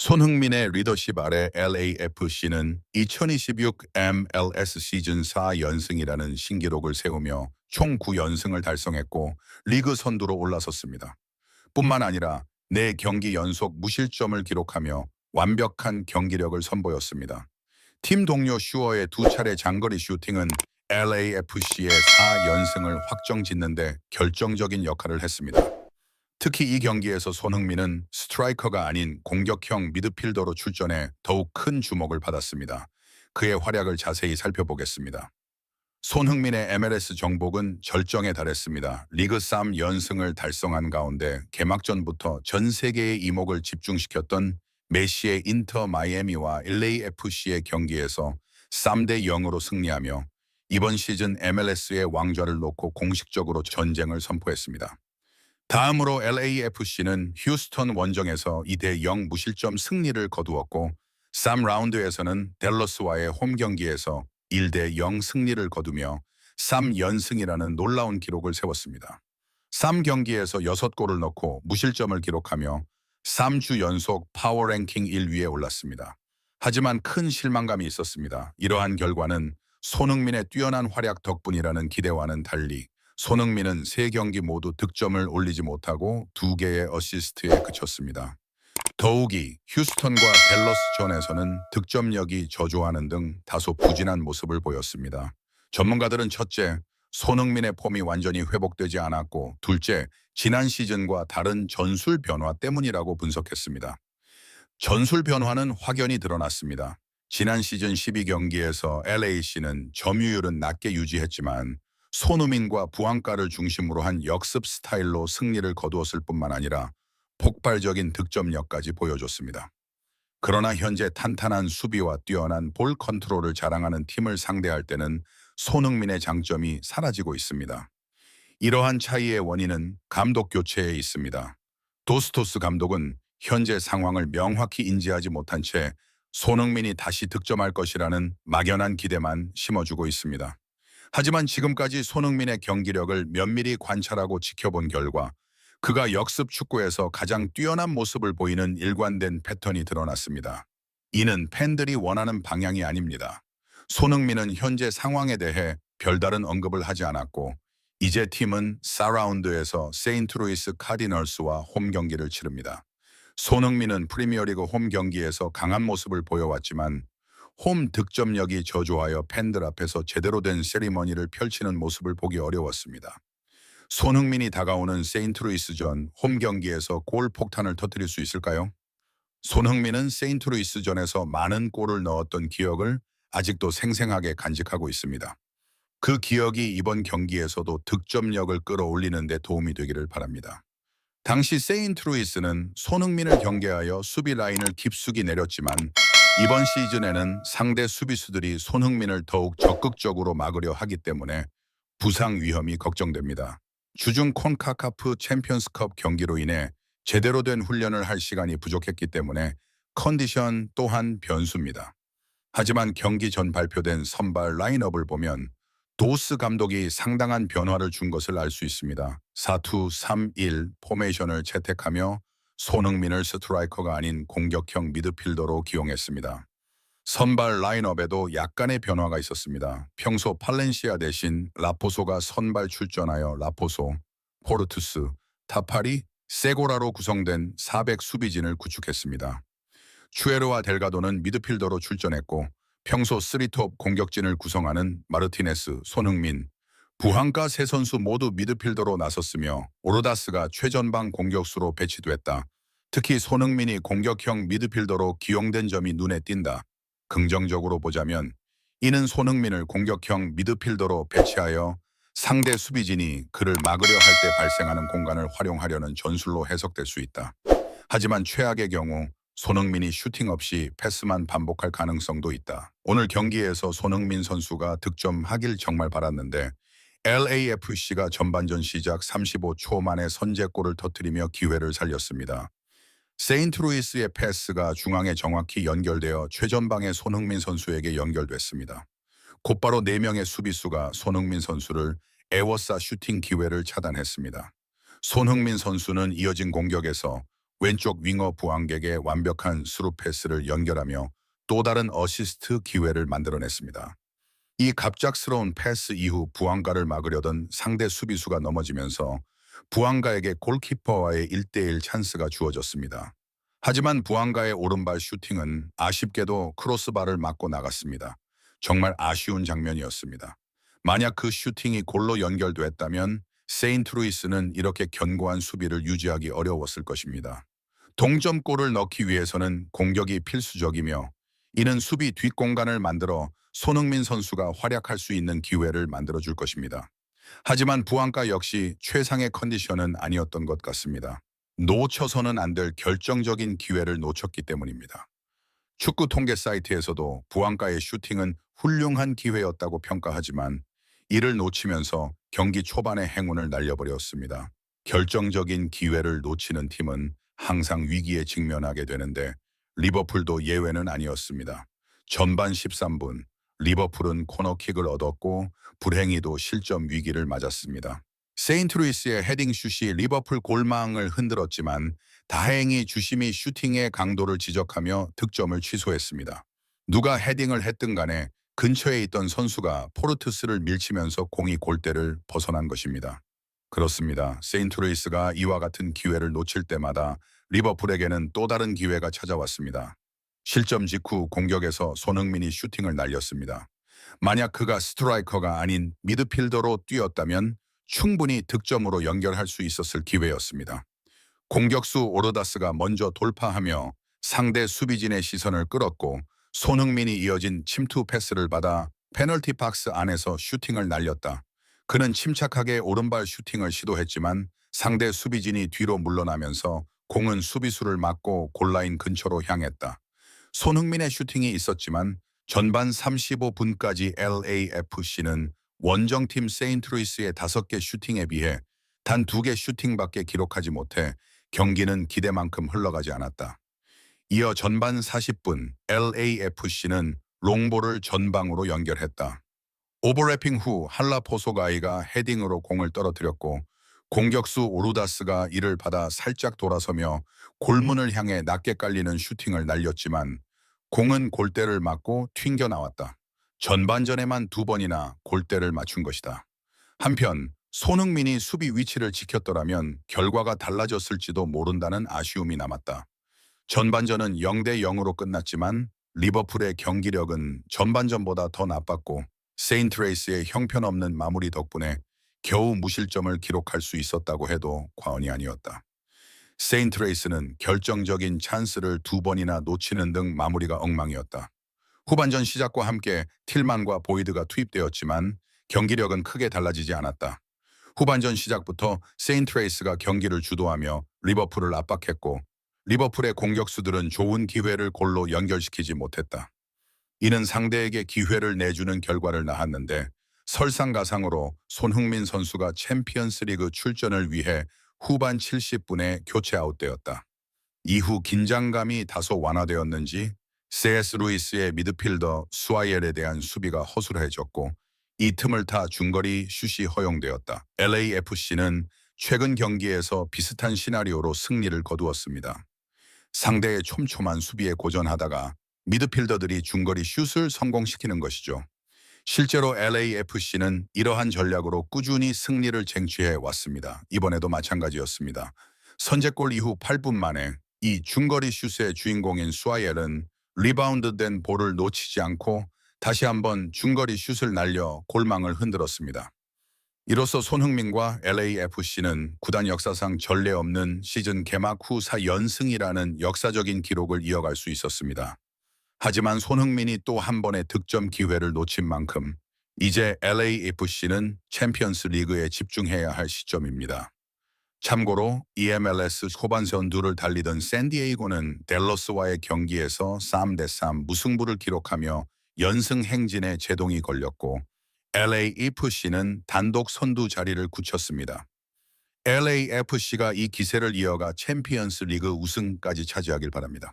손흥민의 리더십 아래 LAFC는 2026 MLS 시즌 4연승이라는 신기록을 세우며 총 9연승을 달성했고 리그 선두로 올라섰습니다. 뿐만 아니라 4경기 연속 무실점을 기록하며 완벽한 경기력을 선보였습니다. 팀 동료 슈어의 2차례 장거리 슈팅은 LAFC의 4연승을 확정짓는 데 결정적인 역할을 했습니다. 특히 이 경기에서 손흥민은 스트라이커가 아닌 공격형 미드필더로 출전해 더욱 큰 주목을 받았습니다. 그의 활약을 자세히 살펴보겠습니다. 손흥민의 MLS 정복은 절정에 달했습니다. 리그 3연승을 달성한 가운데 개막전부터 전 세계의 이목을 집중시켰던 메시의 인터 마이애미와 LAFC의 경기에서 3대 0으로 승리하며 이번 시즌 MLS의 왕좌를 놓고 공식적으로 전쟁을 선포했습니다. 다음으로 LAFC는 휴스턴 원정에서 2대 0 무실점 승리를 거두었고 3라운드에서는 댈러스와의 홈 경기에서 1대 0 승리를 거두며 3연승이라는 놀라운 기록을 세웠습니다. 3경기에서 6골을 넣고 무실점을 기록하며 3주 연속 파워랭킹 1위에 올랐습니다. 하지만 큰 실망감이 있었습니다. 이러한 결과는 손흥민의 뛰어난 활약 덕분이라는 기대와는 달리 손흥민은 3경기 모두 득점을 올리지 못하고 2개의 어시스트에 그쳤습니다. 더욱이 휴스턴과 댈러스전에서는 득점력이 저조하는 등 다소 부진한 모습을 보였습니다. 전문가들은 첫째, 손흥민의 폼이 완전히 회복되지 않았고 둘째, 지난 시즌과 다른 전술 변화 때문이라고 분석했습니다. 전술 변화는 확연히 드러났습니다. 지난 시즌 12경기에서 LAC는 점유율은 낮게 유지했지만 손흥민과 부안가를 중심으로 한 역습 스타일로 승리를 거두었을 뿐만 아니라 폭발적인 득점력까지 보여줬습니다. 그러나 현재 탄탄한 수비와 뛰어난 볼 컨트롤을 자랑하는 팀을 상대할 때는 손흥민의 장점이 사라지고 있습니다. 이러한 차이의 원인은 감독 교체에 있습니다. 도스토스 감독은 현재 상황을 명확히 인지하지 못한 채 손흥민이 다시 득점할 것이라는 막연한 기대만 심어주고 있습니다. 하지만 지금까지 손흥민의 경기력을 면밀히 관찰하고 지켜본 결과 그가 역습 축구에서 가장 뛰어난 모습을 보이는 일관된 패턴이 드러났습니다. 이는 팬들이 원하는 방향이 아닙니다. 손흥민은 현재 상황에 대해 별다른 언급을 하지 않았고 이제 팀은 4라운드에서 세인트루이스 카디널스와 홈 경기를 치릅니다. 손흥민은 프리미어리그 홈 경기에서 강한 모습을 보여왔지만 홈 득점력이 저조하여 팬들 앞에서 제대로 된 세리머니를 펼치는 모습을 보기 어려웠습니다. 손흥민이 다가오는 세인트루이스전 홈 경기에서 골 폭탄을 터뜨릴 수 있을까요? 손흥민은 세인트루이스전에서 많은 골을 넣었던 기억을 아직도 생생하게 간직하고 있습니다. 그 기억이 이번 경기에서도 득점력을 끌어올리는 데 도움이 되기를 바랍니다. 당시 세인트루이스는 손흥민을 경계하여 수비 라인을 깊숙이 내렸지만 이번 시즌에는 상대 수비수들이 손흥민을 더욱 적극적으로 막으려 하기 때문에 부상 위험이 걱정됩니다. 주중 콘카카프 챔피언스컵 경기로 인해 제대로 된 훈련을 할 시간이 부족했기 때문에 컨디션 또한 변수입니다. 하지만 경기 전 발표된 선발 라인업을 보면 도스 감독이 상당한 변화를 준 것을 알 수 있습니다. 4-2-3-1 포메이션을 채택하며 손흥민을 스트라이커가 아닌 공격형 미드필더로 기용했습니다. 선발 라인업에도 약간의 변화가 있었습니다. 평소 팔렌시아 대신 라포소가 선발 출전하여 라포소, 포르투스, 타파리, 세고라로 구성된 400 수비진을 구축했습니다. 추에르와 델가도는 미드필더로 출전했고 평소 3톱 공격진을 구성하는 마르티네스, 손흥민, 부항가 세 선수 모두 미드필더로 나섰으며 오르다스가 최전방 공격수로 배치됐다. 특히 손흥민이 공격형 미드필더로 기용된 점이 눈에 띈다. 긍정적으로 보자면 이는 손흥민을 공격형 미드필더로 배치하여 상대 수비진이 그를 막으려 할 때 발생하는 공간을 활용하려는 전술로 해석될 수 있다. 하지만 최악의 경우 손흥민이 슈팅 없이 패스만 반복할 가능성도 있다. 오늘 경기에서 손흥민 선수가 득점하길 정말 바랐는데 LAFC가 전반전 시작 35초 만에 선제골을 터뜨리며 기회를 살렸습니다. 세인트루이스의 패스가 중앙에 정확히 연결되어 최전방의 손흥민 선수에게 연결됐습니다. 곧바로 4명의 수비수가 손흥민 선수를 에워싸 슈팅 기회를 차단했습니다. 손흥민 선수는 이어진 공격에서 왼쪽 윙어 부항객의 완벽한 스루 패스를 연결하며 또 다른 어시스트 기회를 만들어냈습니다. 이 갑작스러운 패스 이후 부항가를 막으려던 상대 수비수가 넘어지면서 부항가에게 골키퍼와의 1대1 찬스가 주어졌습니다. 하지만 부항가의 오른발 슈팅은 아쉽게도 크로스바를 맞고 나갔습니다. 정말 아쉬운 장면이었습니다. 만약 그 슈팅이 골로 연결됐다면 세인트루이스는 이렇게 견고한 수비를 유지하기 어려웠을 것입니다. 동점골을 넣기 위해서는 공격이 필수적이며 이는 수비 뒷공간을 만들어 손흥민 선수가 활약할 수 있는 기회를 만들어줄 것입니다. 하지만 부안가 역시 최상의 컨디션은 아니었던 것 같습니다. 놓쳐서는 안 될 결정적인 기회를 놓쳤기 때문입니다. 축구 통계 사이트에서도 부안가의 슈팅은 훌륭한 기회였다고 평가하지만 이를 놓치면서 경기 초반에 행운을 날려버렸습니다. 결정적인 기회를 놓치는 팀은 항상 위기에 직면하게 되는데 리버풀도 예외는 아니었습니다. 전반 13분 리버풀은 코너킥을 얻었고 불행히도 실점 위기를 맞았습니다. 세인트루이스의 헤딩슛이 리버풀 골망을 흔들었지만 다행히 주심이 슈팅의 강도를 지적하며 득점을 취소했습니다. 누가 헤딩을 했든 간에 근처에 있던 선수가 포르투스를 밀치면서 공이 골대를 벗어난 것입니다. 그렇습니다. 세인트루이스가 이와 같은 기회를 놓칠 때마다 리버풀에게는 또 다른 기회가 찾아왔습니다. 실점 직후 공격에서 손흥민이 슈팅을 날렸습니다. 만약 그가 스트라이커가 아닌 미드필더로 뛰었다면 충분히 득점으로 연결할 수 있었을 기회였습니다. 공격수 오르다스가 먼저 돌파하며 상대 수비진의 시선을 끌었고 손흥민이 이어진 침투 패스를 받아 페널티 박스 안에서 슈팅을 날렸다. 그는 침착하게 오른발 슈팅을 시도했지만 상대 수비진이 뒤로 물러나면서 공은 수비수를 맞고 골라인 근처로 향했다. 손흥민의 슈팅이 있었지만 전반 35분까지 LAFC는 원정팀 세인트루이스의 5개 슈팅에 비해 단 2개 슈팅밖에 기록하지 못해 경기는 기대만큼 흘러가지 않았다. 이어 전반 40분 LAFC는 롱볼을 전방으로 연결했다. 오버래핑 후 할라포소가이가 헤딩으로 공을 떨어뜨렸고 공격수 오루다스가 이를 받아 살짝 돌아서며 골문을 향해 낮게 깔리는 슈팅을 날렸지만 공은 골대를 맞고 튕겨 나왔다. 전반전에만 2번이나 골대를 맞춘 것이다. 한편 손흥민이 수비 위치를 지켰더라면 결과가 달라졌을지도 모른다는 아쉬움이 남았다. 전반전은 0대0으로 끝났지만 리버풀의 경기력은 전반전보다 더 나빴고 세인트레이스의 형편없는 마무리 덕분에 겨우 무실점을 기록할 수 있었다고 해도 과언이 아니었다. 세인트레이스는 결정적인 찬스를 2번이나 놓치는 등 마무리가 엉망이었다. 후반전 시작과 함께 틸만과 보이드가 투입되었지만 경기력은 크게 달라지지 않았다. 후반전 시작부터 세인트레이스가 경기를 주도하며 리버풀을 압박했고 리버풀의 공격수들은 좋은 기회를 골로 연결시키지 못했다. 이는 상대에게 기회를 내주는 결과를 낳았는데 설상가상으로 손흥민 선수가 챔피언스리그 출전을 위해 후반 70분에 교체 아웃되었다. 이후 긴장감이 다소 완화되었는지 CS 루이스의 미드필더 수아이엘에 대한 수비가 허술해졌고 이 틈을 타 중거리 슛이 허용되었다. LAFC는 최근 경기에서 비슷한 시나리오로 승리를 거두었습니다. 상대의 촘촘한 수비에 고전하다가 미드필더들이 중거리 슛을 성공시키는 것이죠. 실제로 LAFC는 이러한 전략으로 꾸준히 승리를 쟁취해 왔습니다. 이번에도 마찬가지였습니다. 선제골 이후 8분 만에 이 중거리 슛의 주인공인 수아이엘은 리바운드된 볼을 놓치지 않고 다시 한번 중거리 슛을 날려 골망을 흔들었습니다. 이로써 손흥민과 LAFC는 구단 역사상 전례 없는 시즌 개막 후 4연승이라는 역사적인 기록을 이어갈 수 있었습니다. 하지만 손흥민이 또 한 번의 득점 기회를 놓친 만큼 이제 LAFC는 챔피언스 리그에 집중해야 할 시점입니다. 참고로 EMLS 후반전 2를 달리던 샌디에이고는 댈러스와의 경기에서 3대3 무승부를 기록하며 연승 행진에 제동이 걸렸고 LAFC는 단독 선두 자리를 굳혔습니다. LAFC가 이 기세를 이어가 챔피언스 리그 우승까지 차지하길 바랍니다.